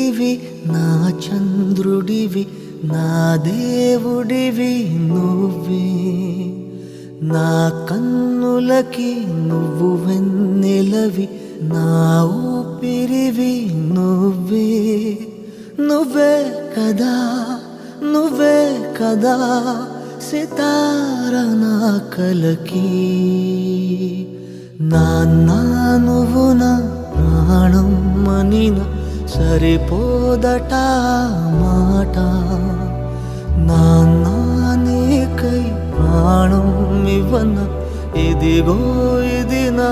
సూర్యుడివి నా చంద్రుడివి నా దేవుడివి నువ్వే నా కన్నులకి నువ్వు వెన్నెలవి నా ఊపిరివి నువ్వే నువ్వే కదా నువ్వే కదా సితార నా కలకి నాన్న నువ్వు నా ప్రాణం మనిన సరిపోదట మాట నాన్న నీకై ప్రాణం ఇవ్వన ఇదిగో ఇది నా